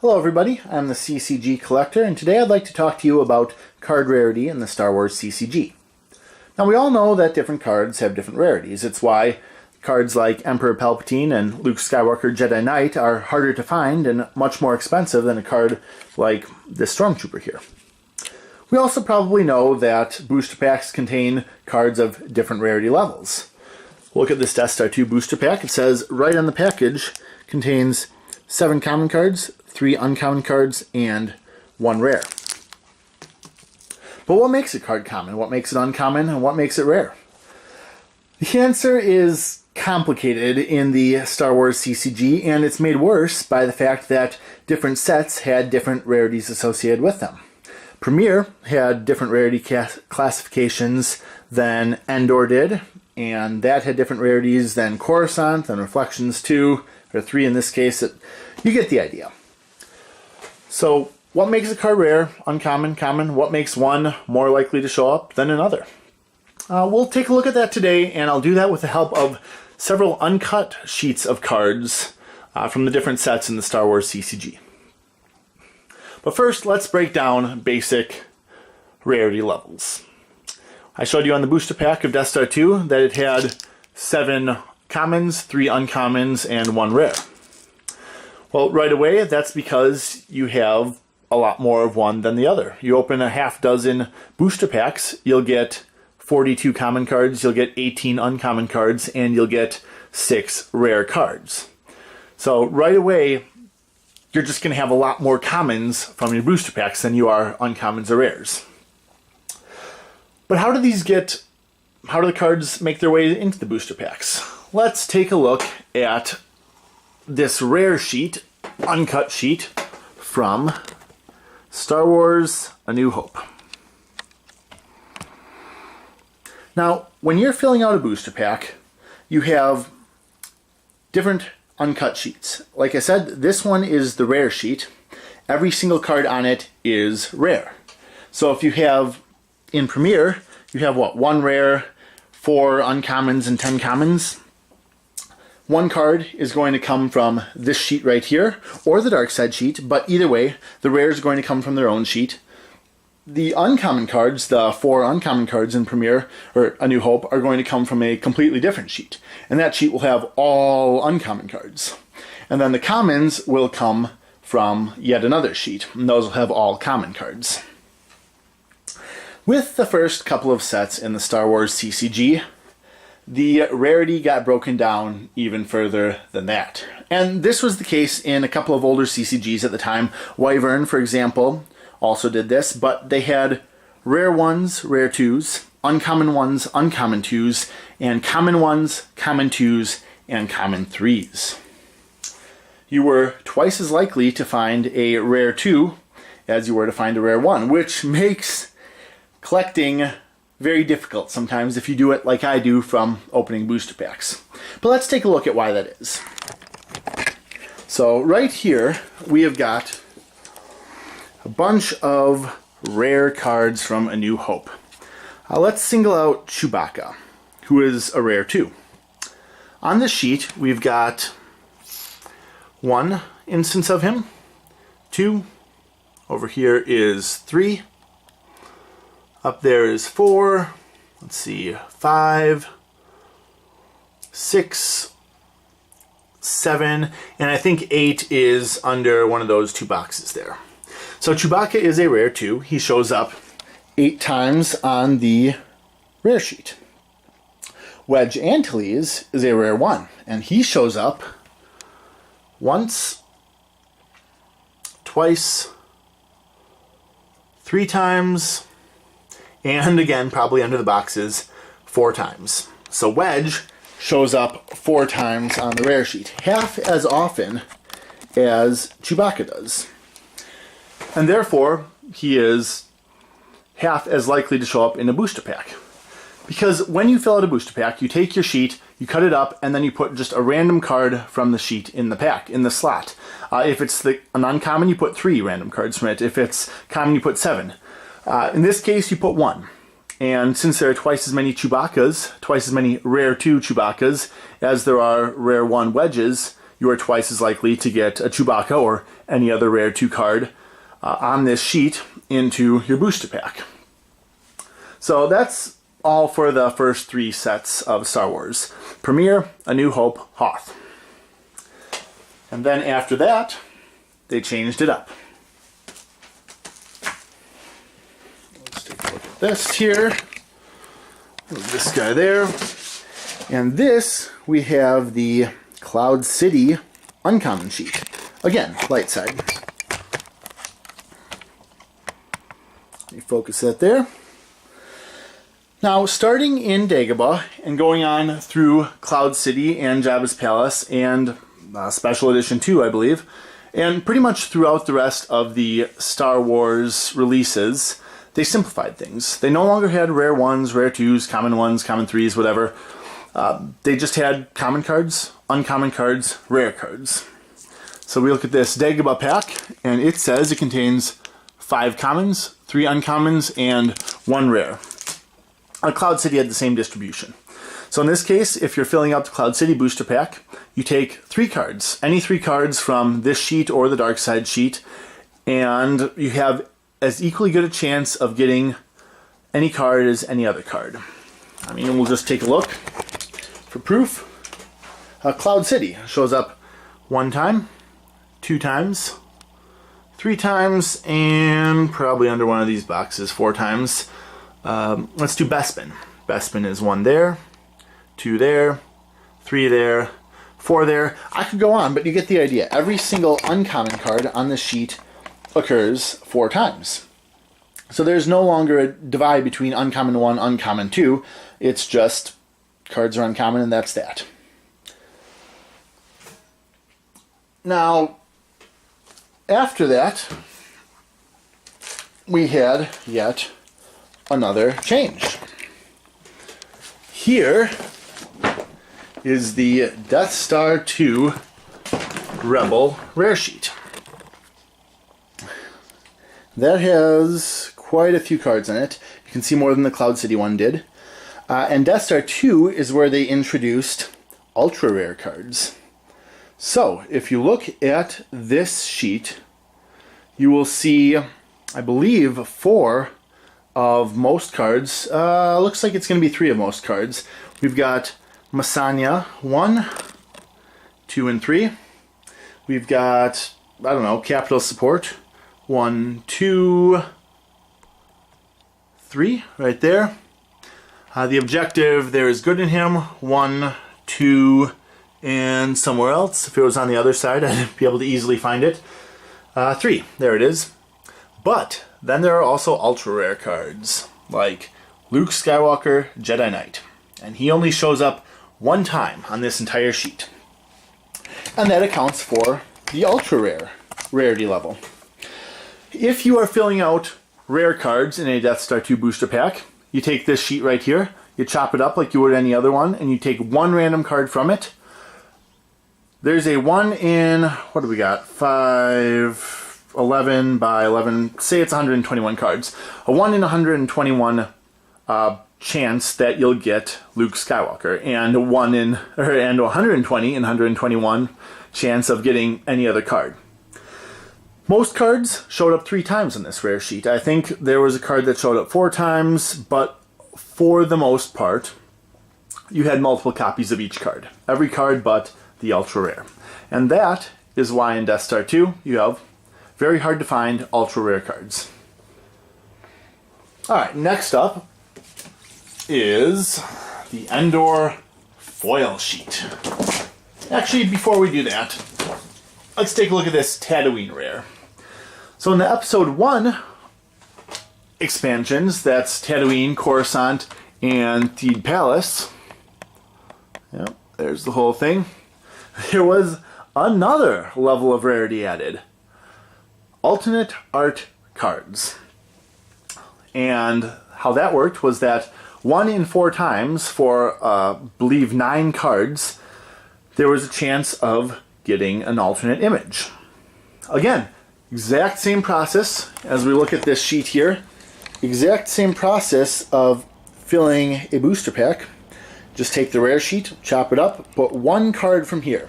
Hello everybody, I'm the CCG Collector, and today I'd like to talk to you about card rarity in the Star Wars CCG. Now we all know that different cards have different rarities. It's why cards like Emperor Palpatine and Luke Skywalker Jedi Knight are harder to find and much more expensive than a card like this Stormtrooper here. We also probably know that booster packs contain cards of different rarity levels. Look at this Death Star 2 booster pack. It says right on the package contains 7 common cards, 3 uncommon cards, and 1 rare. But what makes a card common? What makes it uncommon? And what makes it rare? The answer is complicated in the Star Wars CCG, and it's made worse by the fact that different sets had different rarities associated with them. Premier had different rarity classifications than Endor did, and that had different rarities than Coruscant, and Reflections 2, or 3 in this case. You get the idea. So, what makes a card rare, uncommon, common? What makes one more likely to show up than another? We'll take a look at that today, and I'll do that with the help of several uncut sheets of cards from the different sets in the Star Wars CCG. But first, let's break down basic rarity levels. I showed you on the booster pack of Death Star 2 that it had 7 commons, 3 uncommons, and 1 rare. Well, right away, that's because you have a lot more of one than the other. You open a half dozen booster packs, you'll get 42 common cards, you'll get 18 uncommon cards, and you'll get 6 rare cards. So right away, you're just going to have a lot more commons from your booster packs than you are uncommons or rares. But how do the cards make their way into the booster packs? Let's take a look at this rare sheet, uncut sheet, from Star Wars A New Hope. Now, when you're filling out a booster pack, you have different uncut sheets. Like I said, this one is the rare sheet. Every single card on it is rare. So if you have, in Premier, you have what, 1 rare, 4 uncommons, and 10 commons. 1 card is going to come from this sheet right here, or the dark side sheet, but either way, the rares are going to come from their own sheet. The uncommon cards, the 4 uncommon cards in Premier, or A New Hope, are going to come from a completely different sheet. And that sheet will have all uncommon cards. And then the commons will come from yet another sheet, and those will have all common cards. With the first couple of sets in the Star Wars CCG, the rarity got broken down even further than that. And this was the case in a couple of older CCGs at the time. Wyvern, for example, also did this, but they had rare 1s, rare 2s, uncommon 1s, uncommon 2s, and common 1s, common 2s, and common 3s. You were twice as likely to find a rare 2 as you were to find a rare 1, which makes collecting very difficult sometimes if you do it like I do from opening booster packs. But let's take a look at why that is. So right here we have got a bunch of rare cards from A New Hope. Let's single out Chewbacca, who is a rare 2. On this sheet we've got 1 instance of him, 2, over here is 3, up there is 4, let's see, 5, 6, 7, and I think 8 is under one of those 2 boxes there. So Chewbacca is a rare 2. He shows up 8 times on the rare sheet. Wedge Antilles is a rare 1, and he shows up once, twice, 3 times, and again, probably under the boxes, 4 times. So Wedge shows up 4 times on the rare sheet, half as often as Chewbacca does. And therefore, he is half as likely to show up in a booster pack. Because when you fill out a booster pack, you take your sheet, you cut it up, and then you put just a random card from the sheet in the pack, in the slot. If it's an uncommon, you put 3 random cards from it. If it's common, you put 7. In this case, you put 1. And since there are twice as many Chewbaccas, twice as many rare 2 Chewbaccas, as there are rare 1 Wedges, you are twice as likely to get a Chewbacca or any other rare 2 card on this sheet into your booster pack. So that's all for the first 3 sets of Star Wars: Premiere, A New Hope, Hoth. And then after that, they changed it up. Let's take a look at this here. Move this guy there. And this, we have the Cloud City Uncommon sheet. Again, light side. Let me focus that there. Now, starting in Dagobah and going on through Cloud City and Jabba's Palace and Special Edition 2, I believe, and pretty much throughout the rest of the Star Wars releases, they simplified things. They no longer had rare 1s, rare 2s, common 1s, common 3s, whatever. They just had common cards, uncommon cards, rare cards. So we look at this Dagobah pack, and it says it contains 5 commons, 3 uncommons, and 1 rare. Cloud City had the same distribution. So in this case, if you're filling out the Cloud City booster pack, you take 3 cards, any 3 cards from this sheet or the Dark Side sheet, and you have as equally good a chance of getting any card as any other card. I mean, we'll just take a look for proof. Cloud City shows up 1 time, 2 times, 3 times, and probably under one of these boxes 4 times. Let's do Bespin. Bespin is 1 there, 2 there, 3 there, 4 there. I could go on, but you get the idea. Every single uncommon card on the sheet occurs 4 times. So there's no longer a divide between uncommon 1, uncommon 2. It's just cards are uncommon and that's that. Now, after that, we had yet another change. Here is the Death Star 2 Rebel Rare Sheet. That has quite a few cards in it. You can see more than the Cloud City one did. And Death Star 2 is where they introduced ultra rare cards. So, if you look at this sheet, you will see, I believe, 4 of most cards. Looks like it's going to be 3 of most cards. We've got Masanya 1, 2, and 3. We've got, I don't know, Capital Support 1, 2, 3 right there. The objective, there is good in him 1, 2, and somewhere else. If it was on the other side, I'd be able to easily find it. 3, there it is. But then there are also ultra rare cards, like Luke Skywalker, Jedi Knight. And he only shows up 1 time on this entire sheet. And that accounts for the ultra rare rarity level. If you are filling out rare cards in a Death Star 2 booster pack, you take this sheet right here, you chop it up like you would any other one, and you take 1 random card from it. There's a 1 in, what do we got? 5, 11 by 11, say it's 121 cards. A 1 in 121 chance that you'll get Luke Skywalker, and 120 in 121 chance of getting any other card. Most cards showed up 3 times on this rare sheet. I think there was a card that showed up 4 times, but for the most part, you had multiple copies of each card. Every card but the ultra rare. And that is why in Death Star 2 you have very hard to find ultra rare cards. Alright, next up is the Endor foil sheet. Actually, before we do that, let's take a look at this Tatooine rare. So in the Episode 1 expansions, that's Tatooine, Coruscant, and Theed Palace. Yep, there's the whole thing. There was another level of rarity added. Alternate art cards. And how that worked was that 1 in 4 times for, I believe, 9 cards, there was a chance of getting an alternate image. Again, exact same process as we look at this sheet here. Exact same process of filling a booster pack. Just take the rare sheet, chop it up, put 1 card from here.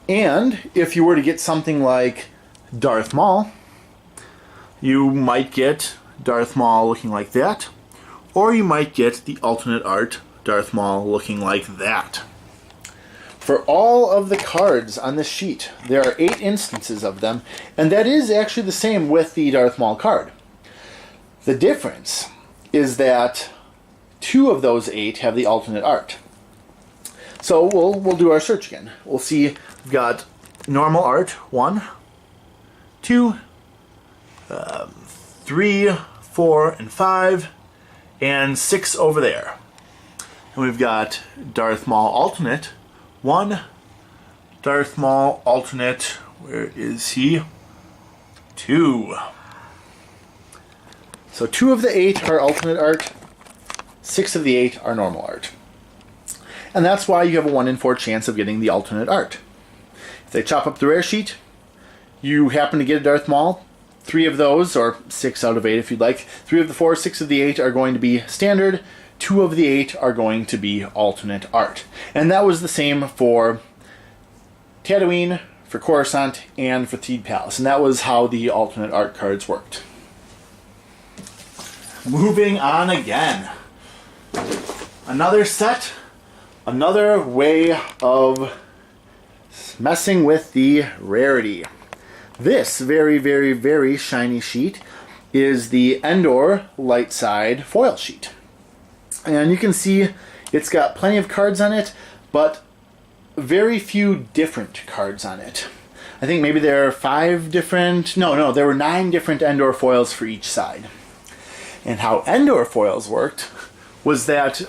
And if you were to get something like Darth Maul, you might get Darth Maul looking like that, or you might get the alternate art Darth Maul looking like that. For all of the cards on this sheet, there are 8 instances of them, and that is actually the same with the Darth Maul card. The difference is that 2 of those 8 have the alternate art. So we'll do our search again. We'll see we've got normal art 1, 2, 3, 4, and 5, and 6 over there. And we've got Darth Maul alternate 1, Darth Maul alternate, where is he? 2. So 2 of the 8 are alternate art, 6 of the 8 are normal art. And that's why you have a 1 in 4 chance of getting the alternate art. If they chop up the rare sheet, you happen to get a Darth Maul, 3 of those, or 6 out of 8 if you'd like, 3 of the 4, 6 of the 8 are going to be standard, 2 of the 8 are going to be alternate art. And that was the same for Tatooine, for Coruscant, and for Theed Palace. And that was how the alternate art cards worked. Moving on again. Another set, another way of messing with the rarity. This very, very, very shiny sheet is the Endor light side foil sheet. And you can see it's got plenty of cards on it, but very few different cards on it. I think maybe there are 5 different... No, there were 9 different Endor foils for each side. And how Endor foils worked was that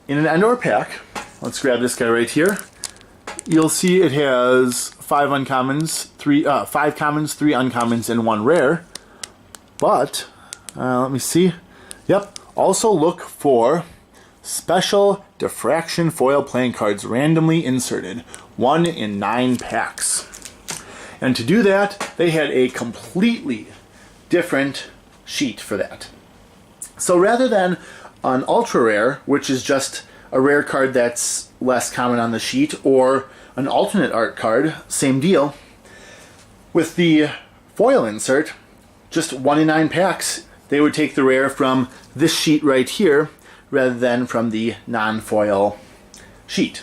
in an Endor pack, let's grab this guy right here, you'll see it has 5 uncommons, 5 commons, 3 uncommons, and 1 rare. But, let me see. Yep. Also look for special diffraction foil playing cards randomly inserted, 1 in 9 packs. And to do that, they had a completely different sheet for that. So rather than an ultra rare, which is just a rare card that's less common on the sheet, or an alternate art card, same deal, with the foil insert, just 1 in 9 packs, they would take the rare from this sheet right here rather than from the non-foil sheet.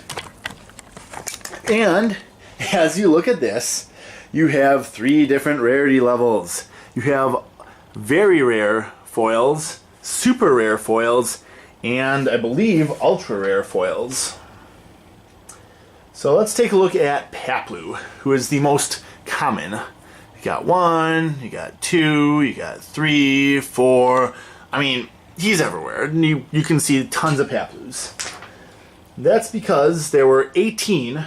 And as you look at this, you have 3 different rarity levels. You have very rare foils, super rare foils, and I believe ultra rare foils. So let's take a look at Paplu, who is the most common. You got 1, you got 2, you got 3, 4. I mean, he's everywhere. You can see tons of Paplus. That's because there were 18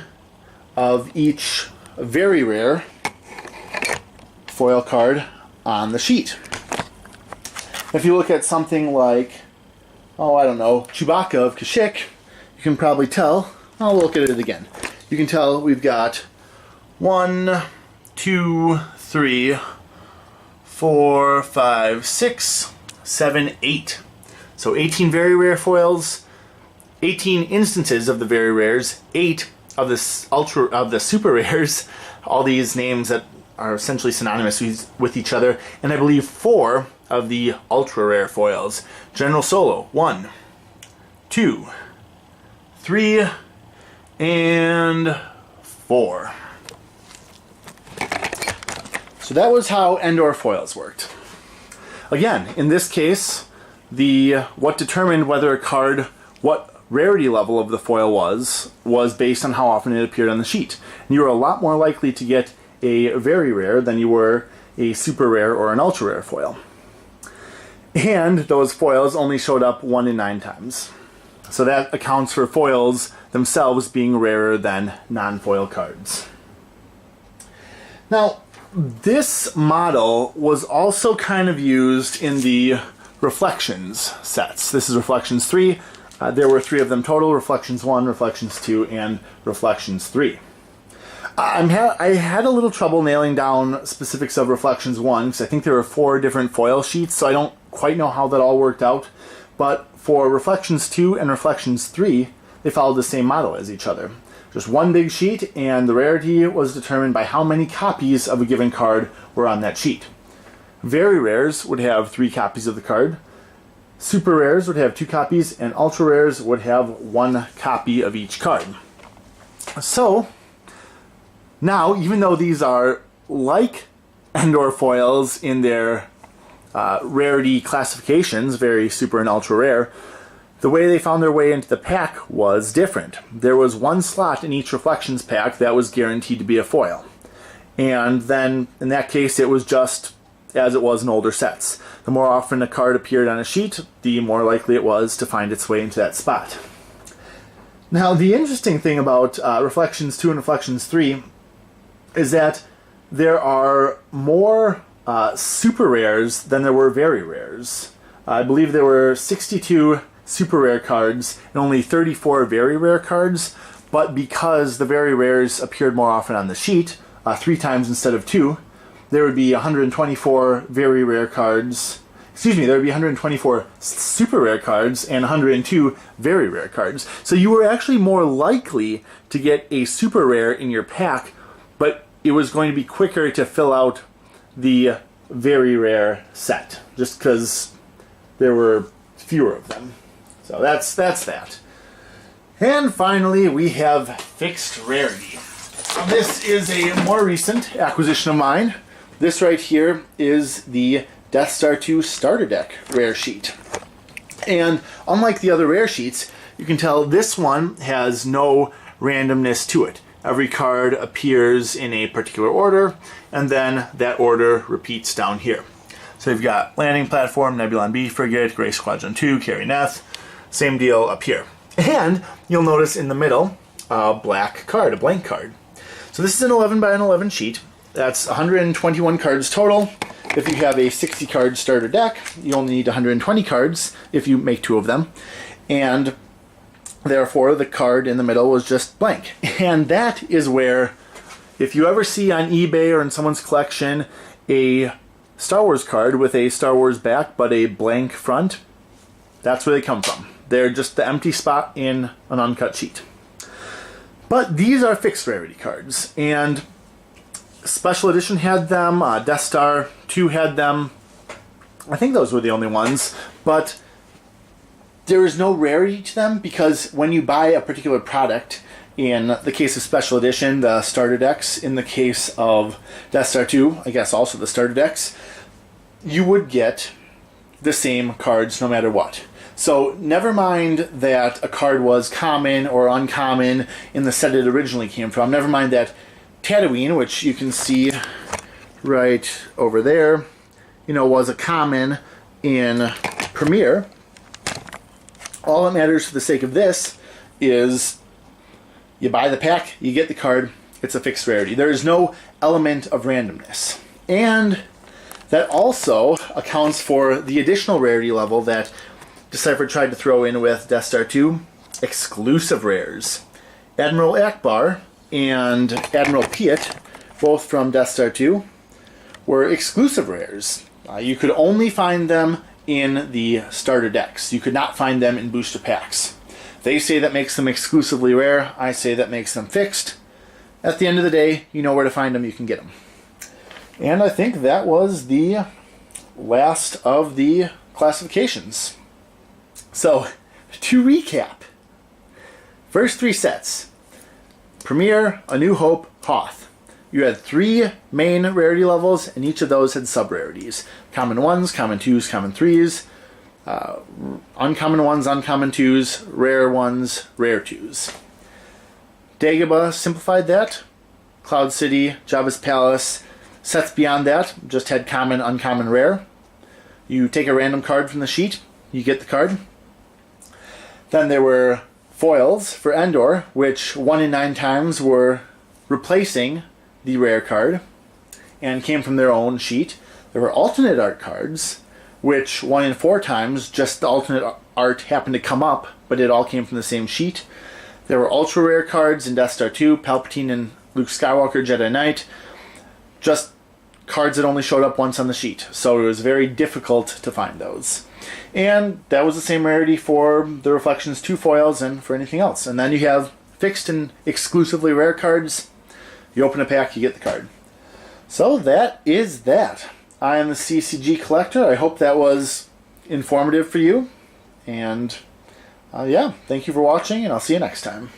of each very rare foil card on the sheet. If you look at something like, I don't know, Chewbacca of Kashyyyk, you can probably tell. I'll look at it again. You can tell we've got 1, 2, 3, 4, 5, 6, 7, 8. So 18 very rare foils, 18 instances of the very rares, 8 of the super rares, all these names that are essentially synonymous with each other, and I believe 4 of the ultra rare foils. General Solo, 1, 2, 3, and 4. So that was how Endor foils worked. Again, in this case, what determined whether a card, what rarity level of the foil was based on how often it appeared on the sheet. And you were a lot more likely to get a very rare than you were a super rare or an ultra rare foil. And those foils only showed up 1 in 9 times. So that accounts for foils themselves being rarer than non-foil cards. Now, this model was also kind of used in the Reflections sets. This is Reflections 3. There were 3 of them total, Reflections 1, Reflections 2, and Reflections 3. I had a little trouble nailing down specifics of Reflections 1, because I think there were 4 different foil sheets, so I don't quite know how that all worked out. But for Reflections 2 and Reflections 3, they followed the same model as each other. just one big sheet, and the rarity was determined by how many copies of a given card were on that sheet. Very rares would have 3 copies of the card. Super rares would have 2 copies, and ultra rares would have 1 copy of each card. So, now, even though these are like Endor foils in their rarity classifications, very super and ultra rare, the way they found their way into the pack was different. There was 1 slot in each Reflections pack that was guaranteed to be a foil. And then, in that case, it was just as it was in older sets. The more often a card appeared on a sheet, the more likely it was to find its way into that spot. Now, the interesting thing about Reflections 2 and Reflections 3 is that there are more super rares than there were very rares. I believe there were 62 super rare cards and only 34 very rare cards, but because the very rares appeared more often on the sheet, 3 times instead of 2, there would be 124 very rare cards. Excuse me, there would be 124 super rare cards and 102 very rare cards. So you were actually more likely to get a super rare in your pack, but it was going to be quicker to fill out the very rare set, just because there were fewer of them. So that's that. And finally, we have fixed rarity. This is a more recent acquisition of mine. This right here is the Death Star 2 Starter Deck rare sheet. And unlike the other rare sheets, you can tell this one has no randomness to it. Every card appears in a particular order, and then that order repeats down here. So you've got Landing Platform, Nebulon B Frigate, Gray Squadron 2, Carry Neth. Same deal up here. And you'll notice in the middle, a black card, a blank card. So this is an 11 by an 11 sheet. That's 121 cards total. If you have a 60 card starter deck, you only need 120 cards if you make 2 of them. And therefore, the card in the middle was just blank. And that is where, if you ever see on eBay or in someone's collection a Star Wars card with a Star Wars back but a blank front, that's where they come from. They're just the empty spot in an uncut sheet. But these are fixed rarity cards, and Special Edition had them, Death Star 2 had them. I think those were the only ones, but there is no rarity to them because when you buy a particular product, in the case of Special Edition, the starter decks, in the case of Death Star 2, I guess also the starter decks, you would get the same cards no matter what. So never mind that a card was common or uncommon in the set it originally came from. Never mind that Tatooine, which you can see right over there, was a common in Premiere. All that matters for the sake of this is you buy the pack, you get the card, it's a fixed rarity. There is no element of randomness. And that also accounts for the additional rarity level that Decipher tried to throw in with Death Star 2, exclusive rares. Admiral Akbar and Admiral Piet, both from Death Star 2, were exclusive rares. You could only find them in the starter decks. You could not find them in booster packs. They say that makes them exclusively rare. I say that makes them fixed. At the end of the day, you know where to find them, you can get them. And I think that was the last of the classifications. So, to recap, first 3 sets: Premiere, A New Hope, Hoth. You had 3 main rarity levels, and each of those had sub-rarities. Common 1s, Common 2s, Common 3s, Uncommon 1s, Uncommon 2s, Rare 1s, Rare 2s. Dagobah simplified that. Cloud City, Jabba's Palace. Sets beyond that just had Common, Uncommon, Rare. You take a random card from the sheet, you get the card. Then there were foils for Endor, which 1 in 9 times were replacing the rare card and came from their own sheet. There were alternate art cards, which 1 in 4 times just the alternate art happened to come up, but it all came from the same sheet. There were ultra rare cards in Death Star 2, Palpatine and Luke Skywalker, Jedi Knight, just cards that only showed up once on the sheet, so it was very difficult to find those. And that was the same rarity for the Reflections 2 foils and for anything else. And then you have fixed and exclusively rare cards. You open a pack, you get the card. So that is that. I am the CCG Collector. I hope that was informative for you. And yeah, thank you for watching, and I'll see you next time.